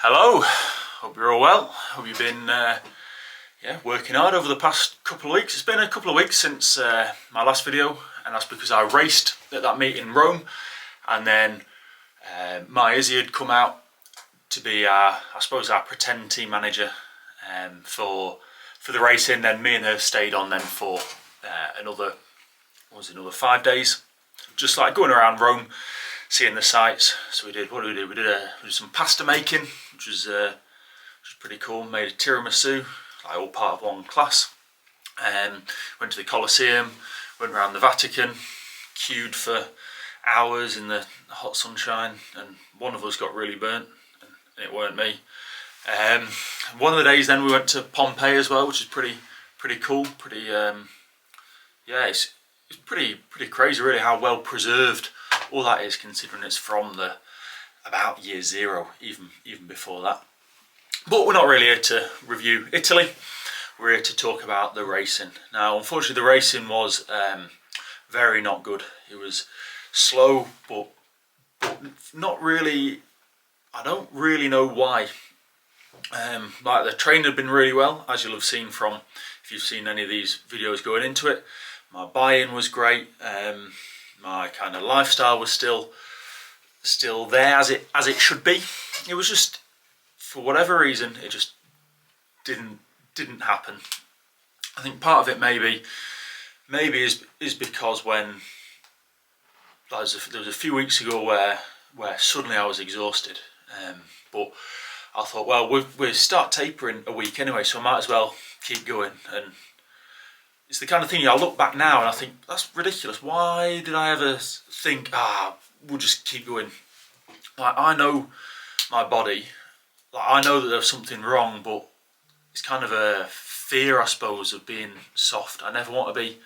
Hello, hope you're all well. Hope you've been working hard over the past couple of weeks. It's been a couple of weeks since my last video, and that's because I raced at that meet in Rome, and then my Izzy had come out to be I suppose our pretend team manager for the racing. Then me and her stayed on then for another 5 days, just like going around Rome, seeing the sights. So we did we did some pasta making, which was pretty cool. Made a tiramisu, like all part of one class. Went to the Colosseum, went around the Vatican, queued for hours in the hot sunshine, and one of us got really burnt, and it weren't me. One of the days then we went to Pompeii as well, which is pretty cool. It's pretty crazy really how well preserved all that is, considering it's from the about year zero, even before that. But we're not really here to review Italy. We're here to talk about the racing. Now, unfortunately, the racing was very not good. It was slow, but not really. I don't really know why. Like, the training had been really well, as you'll have seen from, if you've seen any of these videos going into it. My buy-in was great. My kind of lifestyle was still there as it should be. It was just, for whatever reason, it just didn't happen. I think part of it maybe is because when there was a few weeks ago where suddenly I was exhausted, but I thought, well, we start tapering a week anyway, so I might as well keep going. And it's the kind of thing I look back now and I think, that's ridiculous. Why did I ever think, we'll just keep going? Like, I know my body, like, I know that there's something wrong, but it's kind of a fear, I suppose, of being soft. I never want to be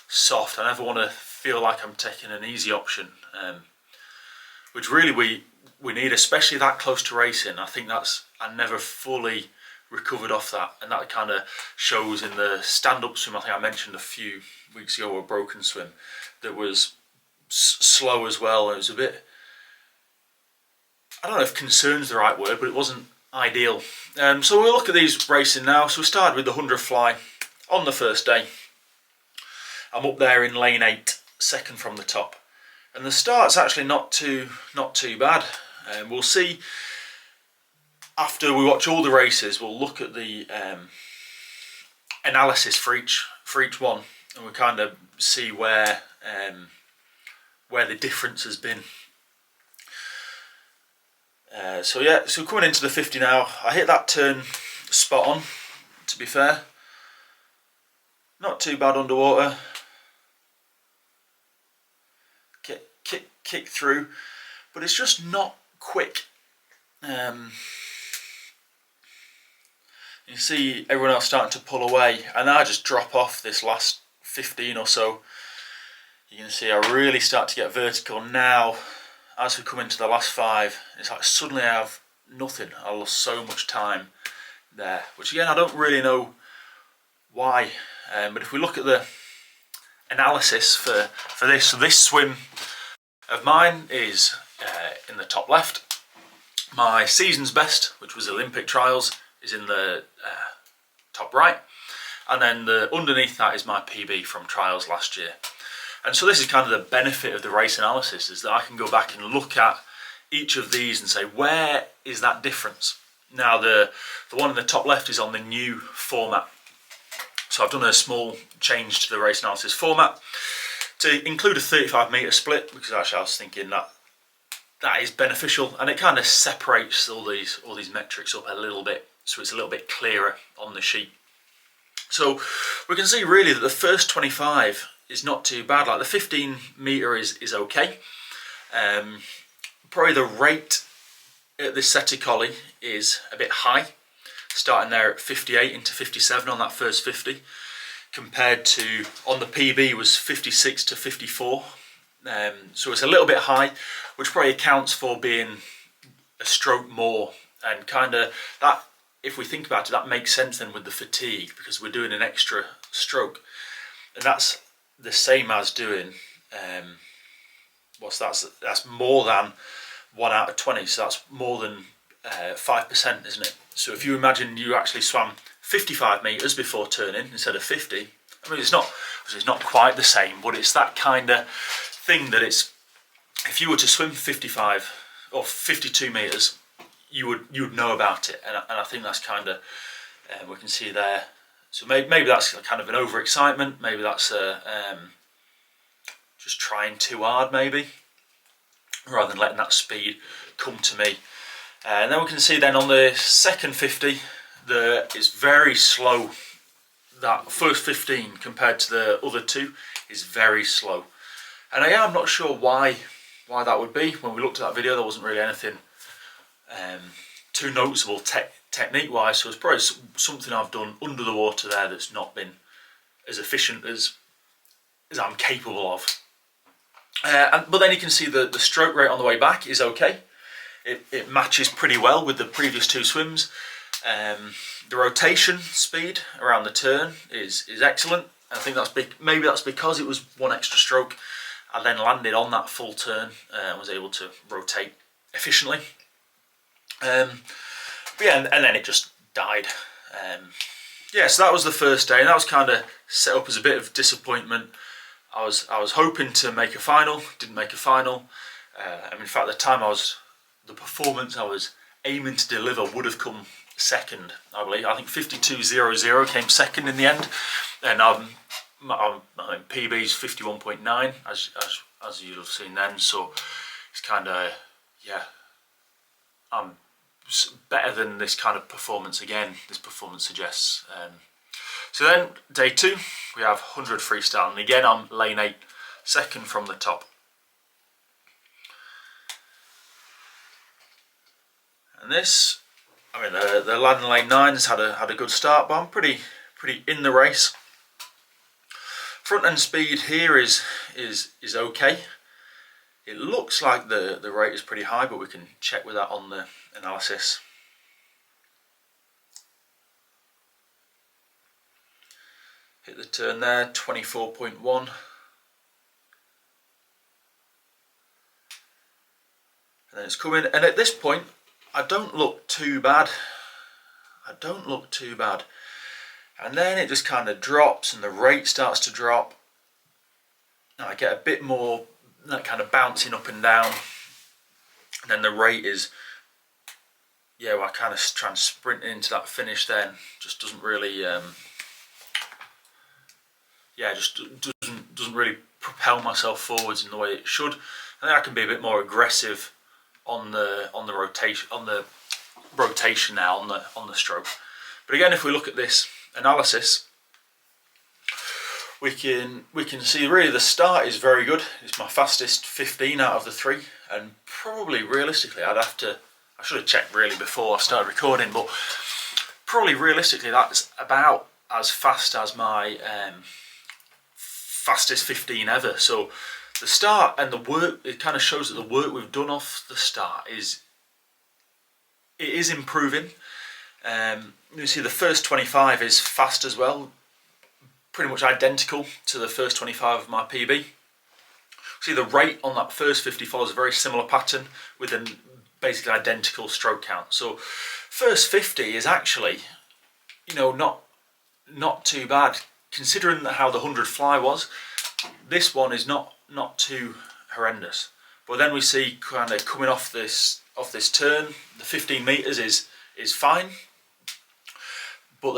soft. I never want to feel like I'm taking an easy option, which really we need, especially that close to racing. I think I never fully recovered off that, and that kind of shows in the stand-up swim. I think I mentioned a few weeks ago, a broken swim that was slow as well. It was a bit, I don't know if concern's the right word, but it wasn't ideal. So we'll look at these racing now. So we started with the 100 fly on the first day. I'm up there in lane 8, second from the top, and the start's actually not too bad. We'll see. After we watch all the races, we'll look at the analysis for each one, and we kind of see where the difference has been. So coming into the 50 now, I hit that turn spot on, to be fair. Not too bad underwater. Kick through, but it's just not quick. You see everyone else starting to pull away, and I just drop off this last 15 or so. You can see I really start to get vertical now. As we come into the last 5, it's like suddenly I have nothing. I lost so much time there, which again I don't really know why. But if we look at the analysis for this, so this swim of mine is in the top left. My season's best, which was Olympic trials, is in the top right, and then underneath that is my PB from trials last year. And so this is kind of the benefit of the race analysis, is that I can go back and look at each of these and say, where is that difference? Now the one in the top left is on the new format, so I've done a small change to the race analysis format to include a 35 metre split, because actually I was thinking that is beneficial, and it kind of separates all these metrics up a little bit, so it's a little bit clearer on the sheet. So we can see really that the first 25 is not too bad. Like, the 15 metre is okay. Probably the rate at the Sette Colli is a bit high, starting there at 58 into 57 on that first 50, compared to on the PB was 56 to 54. So it's a little bit high, which probably accounts for being a stroke more, and kind of that, if we think about it, that makes sense then with the fatigue, because we're doing an extra stroke, and that's the same as doing that's more than 1 out of 20, so that's more than 5%, isn't it? So if you imagine you actually swam 55 metres before turning instead of 50, I mean, it's not quite the same, but it's that kind of thing that it's, if you were to swim 55 or 52 metres, you would know about it, and I think that's kind of, we can see there. So maybe that's kind of an overexcitement, maybe that's just trying too hard, maybe, rather than letting that speed come to me. And then we can see then on the second 50, it's very slow. That first 15 compared to the other two is very slow. And I'm not sure why that would be. When we looked at that video, there wasn't really anything too noticeable technique-wise, so it's probably something I've done under the water there that's not been as efficient as I'm capable of. But then you can see the stroke rate on the way back is okay. It matches pretty well with the previous two swims. The rotation speed around the turn is excellent. I think maybe that's because it was one extra stroke. I then landed on that full turn and was able to rotate efficiently. But yeah, and then it just died. Yeah, so that was the first day, and that was kind of set up as a bit of disappointment. I was hoping to make a final, didn't make a final. And in fact, the the performance I was aiming to deliver would have come second, I believe. I think 52.00 came second in the end, and my PB's 51.9, as you'll have seen then. So it's kind of, yeah, I'm better than this kind of performance again. This performance suggests. So then day 2, we have 100 freestyle, and again I'm lane 8, second from the top. And this, I mean, the lad in lane 9 has had a good start, but I'm pretty in the race. Front end speed here is okay. It looks like the rate is pretty high, but we can check with that on the analysis. Hit the turn there, 24.1. And then it's coming, and at this point I don't look too bad. And then it just kind of drops and the rate starts to drop. And I get a bit more that kind of bouncing up and down. And then the rate is, yeah, well, I kind of try and sprint into that finish then. Just doesn't really, just doesn't really propel myself forwards in the way it should. I think I can be a bit more aggressive on the rotation now on the stroke. But again, if we look at this analysis, we can see really the start is very good. It's my fastest 15 out of the 3, and probably realistically I should have checked really before I started recording, but probably realistically that's about as fast as my fastest 15 ever. So the start and the work, it kind of shows that the work we've done off the start is improving. You see the first 25 is fast as well, pretty much identical to the first 25 of my PB. See the rate on that first 50 follows a very similar pattern with a basically identical stroke count. So first 50 is actually, you know, not too bad considering how the 100 fly was. This one is not too horrendous. But then we see kind of coming off this turn, the 15 meters is fine. But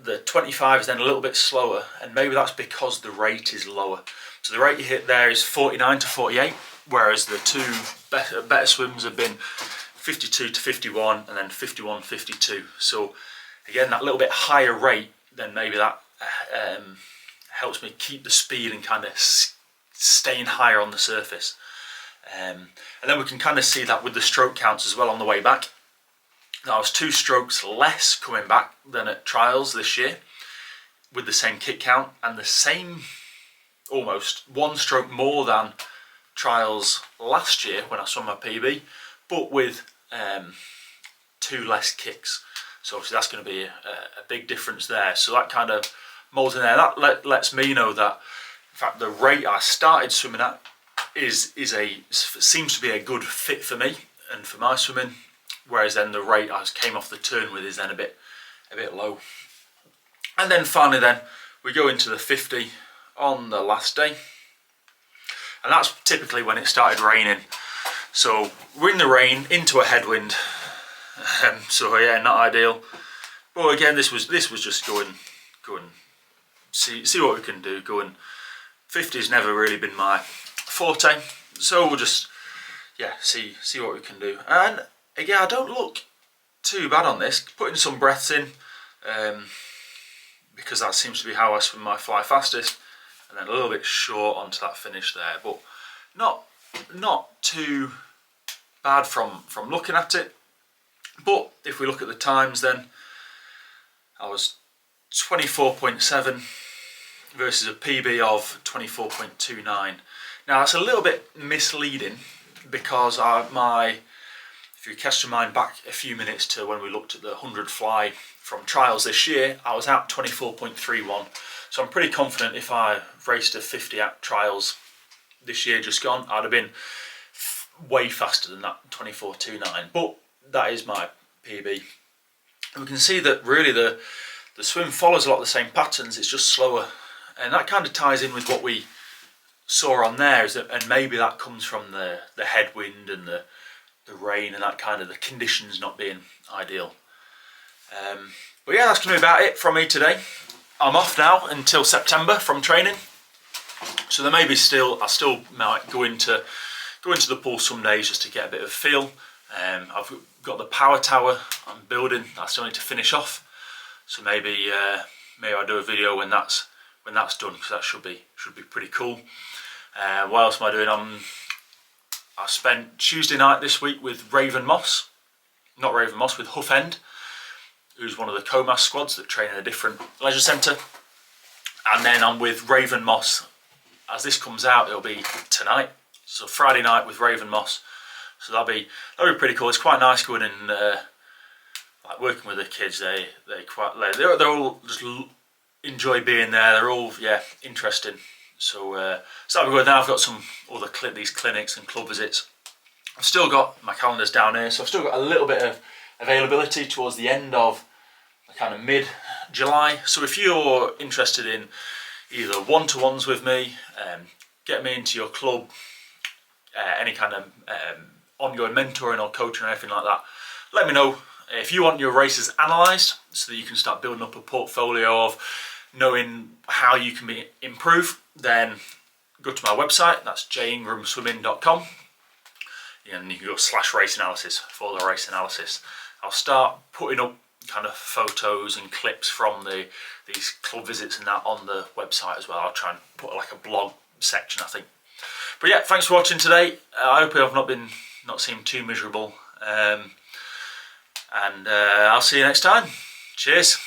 the 25 is then a little bit slower, and maybe that's because the rate is lower. So the rate you hit there is 49 to 48, whereas the two better swims have been 52 to 51 and then 51, 52. So again, that little bit higher rate, then maybe that helps me keep the speed and kind of staying higher on the surface. And then we can kind of see that with the stroke counts as well on the way back. I was 2 strokes less coming back than at trials this year with the same kick count, and the same, almost 1 stroke more than trials last year when I swam my PB, but with 2 less kicks. So obviously that's going to be a big difference there. So that kind of molds in there. That lets me know that, in fact, the rate I started swimming at seems to be a good fit for me and for my swimming. whereas then the rate I came off the turn with is then a bit low. And then finally then we go into the 50 on the last day, and that's typically when it started raining. So we're in the rain into a headwind, so yeah, not ideal. But again, this was just go and see what we can do. 50's never really been my forte, so we'll just see what we can do. And again, I don't look too bad on this. Putting some breaths in, because that seems to be how I swim my fly fastest, and then a little bit short onto that finish there, but not too bad from looking at it. But if we look at the times, then I was 24.7 versus a PB of 24.29. Now that's a little bit misleading, because if you cast your mind back a few minutes to when we looked at the 100 fly from trials this year, I was at 24.31. So I'm pretty confident if I raced a 50 at trials this year just gone, I'd have been way faster than that 24.29. But that is my PB. And we can see that really the swim follows a lot of the same patterns, it's just slower. And that kind of ties in with what we saw on there, and maybe that comes from the headwind and the rain and that kind of the conditions not being ideal. But yeah, that's going to be about it from me today. I'm off now until September from training, so there may be I still might go into the pool some days just to get a bit of feel. I've got the power tower I'm building that I still need to finish off, so maybe I'll do a video when that's done, because that should be pretty cool. What else am I doing? I spent Tuesday night this week with with Huff End, who's one of the COMAS squads that train in a different leisure centre. And then I'm with Raven Moss. As this comes out, it'll be tonight. So Friday night with Raven Moss. So that'll be pretty cool. It's quite nice going and like working with the kids. They all just enjoy being there. They're all interesting. So that'll be good. Now I've got some other these clinics and club visits. I've still got my calendars down here, so I've still got a little bit of availability towards the end of kind of mid-July. So if you're interested in either one-to-ones with me, get me into your club, any kind of ongoing mentoring or coaching or anything like that, let me know. If you want your races analysed so that you can start building up a portfolio of knowing how you can improve, then go to my website, that's jingramswimming.com, and you can go /race analysis for the race analysis. I'll start putting up kind of photos and clips from these club visits and that on the website as well. I'll try and put like a blog section, I think. But yeah, thanks for watching today. I hope I've not seemed too miserable, and I'll see you next time. Cheers.